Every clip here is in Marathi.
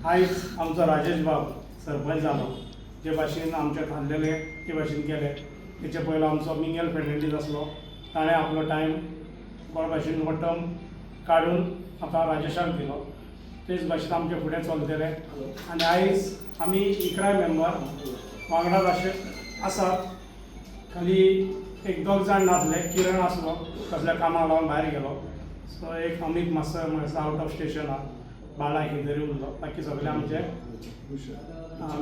आयज आमचो राजेश बाब सरपंच जालो, जे भाशेन आमचे थारलेले ते भाशेन केले. तेचे पयलो आमचो मिंगल फेर्नांडीस आसलो, ताणें आपलो टायम बरे भाशेन हो टर्म काडून आतां राजेशाक दिलो. तेच भाशेन आमचे फुडें चलतले. आनी आयज आमी 11 मेंबर वांगडा अशे आसात. खाली एक दोग जाण नासले, किरण आसलो कसल्या कामाक लागून भायर गेलो. सो एक अमीत मास्तर आउट ऑफ स्टेशन आहा, बाळा हिदरी उरलो. बाकी सगळे आमचे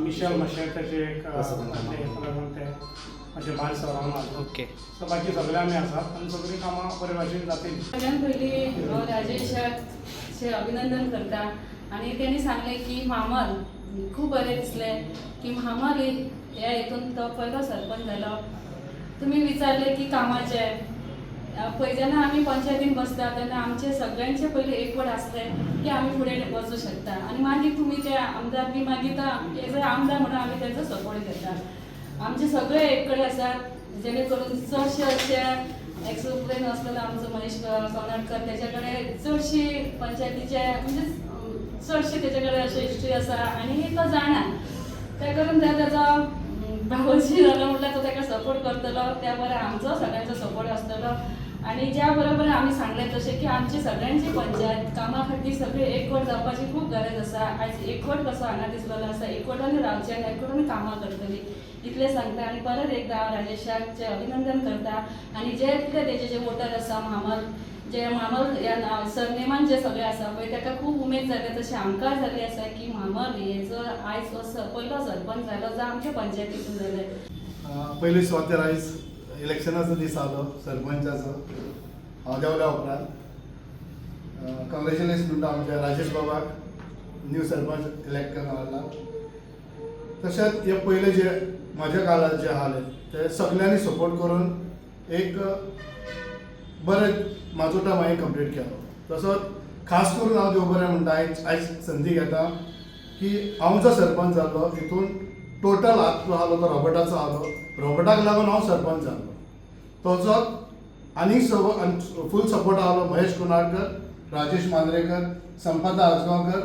मिशेल मातशें तेचे एक ते अशें भायर सरावन आसा. ओके. सो बाकी सगळे आमी आसात आनी सगळीं कामां बरे भाशेन जातली. सगळ्यात पयलीं हांव राजेशाचे अभिनंदन करता. आनी तेणी सांगलें की मामल खूब बरें दिसलें की मामल ह्या हितून तो पयलो सरपंच जालो. तुमी विचारलें की कामाचे पळय जेन्ना आमी पंचायतीन बसता तेन्ना आमचे सगळ्यांचे पयलीं एकवट आसलें की आमी फुडें वचूं शकता. आनी मागीर तुमी ते आमदार बी मागिता एज अ आमदार म्हणून आमी तेंचो सपोर्ट घेता. आमचे सगळे एक कडेन आसात, जेणे करून चडशे अशे एक्स उपरेन आसलेलो आमचो महेश कवनाटकर, तेजे कडेन चडशी पंचायतीचे म्हणजे चडशे तेजे कडेन अशे हिस्ट्री आसा आनी तो जाणा. ते करून तेजो भावोजी जालो म्हटल्यार तो ताका सपोर्ट करतलो. त्या बरें आमचो सगळ्यांचो सपोर्ट आसतलो. आनी ज्या बरोबर आमी सांगलें तशें की आमची सगळ्यांची पंचायत कामा खातीर सगळी एकवट जावपाची खूब गरज आसा. आयज एकवट कसो हांगा दिसलेलो आसा, एकवटांनी रावचें आनी एकवटांनी कामां करतलीं इतलें सांगता. आनी परत एकदां हांव राजेशाचे अभिनंदन करता. आनी जे कितें तेजे जे वोटर आसा जे मामल ह्या सरनेमान जे सगळे आसा पळय ताका खूब उमेद जाली तशें आमकां जाली आसा की मामल हेजो आयज पयलो सरपंच जालो जो आमच्या पंचायतींतून जाले. पयली स्वातेर आयज इलेक्शनाचो दीस आलो सरपंचाचो. हांव देवल्या उपरांत कॉंग्रेच्युलेशन म्हणटा आमच्या राजेश बाबाक न्यू सरपंच इलेक्ट करून हाडला. तशेंच हे पयले जे म्हाज्या काळात जे आहाले ते सगळ्यांनी सपोर्ट करून एक बरें म्हाजो टर्म हांवें कंप्लीट केलो. तसोच खास करून हांव देव बरें म्हणटा आयज संदी घेता की हांव जो सरपंच जाल्लो हितून टोटल हात जो आहालो तो रॉबर्टाचो आहालो. रॉबर्टाक लागून हांव सरपंच जाल्लो. तसोच आनी फूल सपोर्ट आहालो महेश कुनाळकर, राजेश मांद्रेकर, संपदा आजगांवकर,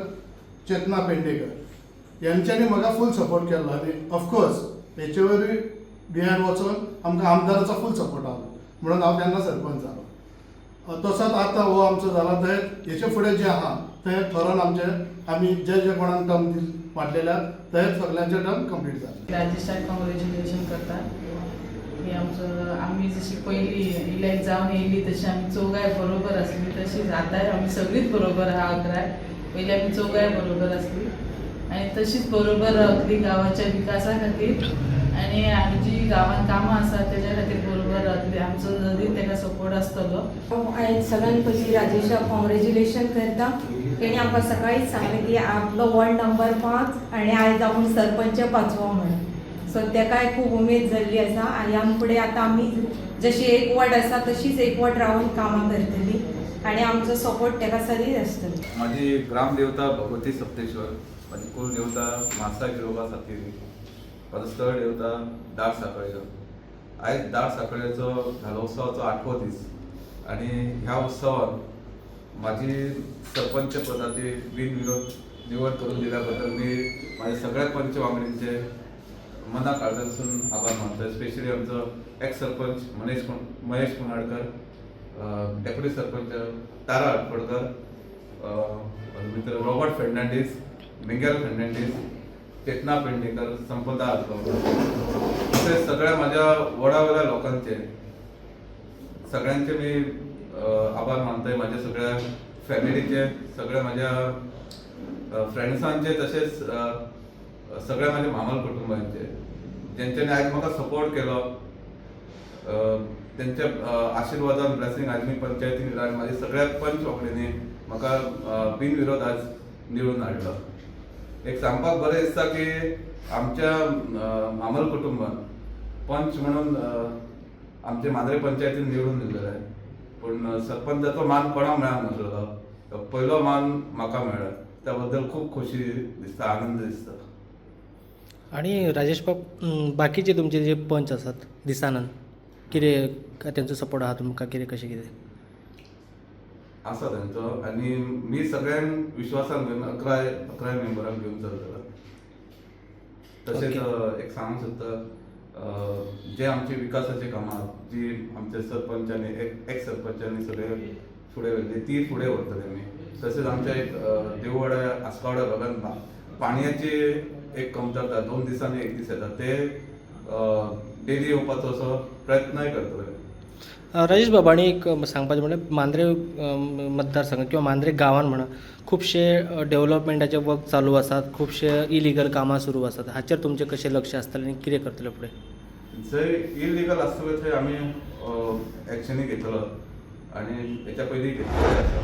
चेतना पेडणेकर यांच्यांनी म्हाका फूल सपोर्ट केल्लो. आनी ऑफकोर्स हेचे वरवीं बिहायंड वचून आमकां आमदाराचो फूल सपोर्ट आहालो म्हणून हांव तेन्ना सरपंच जालो. तसोच आतां हो आमचो जाला थंय हेचे फुडें जे आहा थंय थरोन आमी जे कोणाक टर्म वांटलेल्या थंय सगळ्यांचे टर्म कंप्लीट जाले. राजेशाक कॉंग्रेच्युलेशन करता की आमी जशी पयली इलेक्ट जावन येयली तशी आमी चौगाय बरोबर आसली, तशीच आतांय आमी सगळीच बरोबर आहा 11. पयलीं आमी चौगाय बरोबर आसली आनी तशीच बरोबर रावतली गांवाच्या विकासा खातीर. आनी आमची गांवांत कामां आसा तेज्या खातीर बरोबर रावतली. आमचो नदीन ताका सपोर्ट आसतलो. हांवें सगळ्यान पयलीं राजेशाक कॉंग्रेच्युलेशन करता. तेणी आमकां सकाळीच सांगलें की आपलो वॉर्ड नंबर 5 आनी आयज आपूण सरपंच 5वो म्हणून. सो तेकाय खूब उमेद जाल्ली आसा. आनी आमी फुडें आतां आमी जशी एकवट आसा तशीच एकवट रावन कामां करतली आनी आमचो सपोर्ट तेका सदींच आसतलो. माझी ग्रामदेवता भगवती सप्तेश्वर, माझी कुलदेवता मासा गिरोबा सातेरी, म्हाजो स्थळ देवता दाट सांखळेचो. आयज दाट सांखळेचो धालो उत्सवाचो 8वो दीस आनी ह्या उत्सवान माझी सरपंच पदाची बिनविरोध निवड करून दिल्या बद्दल मी माझ्या सगळ्या पंच वांगडींचे मना काळजासून आभार मानतो. स्पेशली आमचो एक्स सरपंच महेश कुनाळकर, डेप्युटी सरपंच तारा आटपडकर, मित्र रॉबर्ट फेर्नांडीस, मिंगेल फेर्नांडीस, चेतना पेडणेकर, संपदा आजगांवकर असे सगळ्या माझ्या वडावल्या लोकांचे सगळ्यांचे मी आभार मानतोय. माझ्या सगळ्या फॅमिलीचे, सगळ्या माझ्या फ्रेंड्सांचे, तसेच सगळ्या माझ्या मामल कुटुंबांचे ज्यांच्यानी आज म्हाका सपोर्ट केलो. त्यांच्या आशिर्वादान ब्लेसिंग आज मी पंचायतीन रावन माझ्या सगळ्या पंच वांगडींनी म्हाका बिनविरोध आज निवडून हाडलो. एक सांगपाक बरें दिसता की आमच्या मामल कुटुंबान पंच म्हणून आमचे मांद्रे पंचायतीन निवडून दिल्लेले आहे. पूण सरपंचाचो मान कोणाक मेळनासलो, पयलो मान म्हाका मेळ्ळा. त्या बद्दल खूब खोशी दिसता, आनंद दिसता. आणि राजेश बाब, बाकीचे तुमचे जे पंच आसात दिसानंद कितें तेंचो सपोर्ट आहा तुमकां, कितें कशें कितें? आसा तेंचो आनी मी सगळ्यांक विश्वासान घेवन 11 मेंबरांक घेवन चलतलो. तशेंच एक सांगूंक सोदता जे आमचे विकासाचे कामां जी आमच्या सरपंचांनी एक सरपंचांनी सगळे फुडें व्हेल्ली ती फुडें व्हरतले आमी. तशेंच आमच्या एक देववाड्या आसगावड्या भागांत पाणयाची एक कमतरता 2 दिसांनी एक दीस येता ते डेली येवपाचो असो प्रयत्नय करतले. राजेश बाबा आणि एक सांगपाचें म्हणल्यार मांद्रे मतदारसंघात किंवा मांद्रे गांवांत म्हणा खुबशे डेव्हलपमेंटाचे वर्क चालू आसात, खुबशे इलिगल कामां सुरू आसात. हाचेर तुमचें कशें लक्ष आसतलें आनी कितें करतले फुडें? जंय इलिगल आसतले थंय आमी एक्शनी घेतलो आनी हेच्या पयलीं घेतलेले आसा.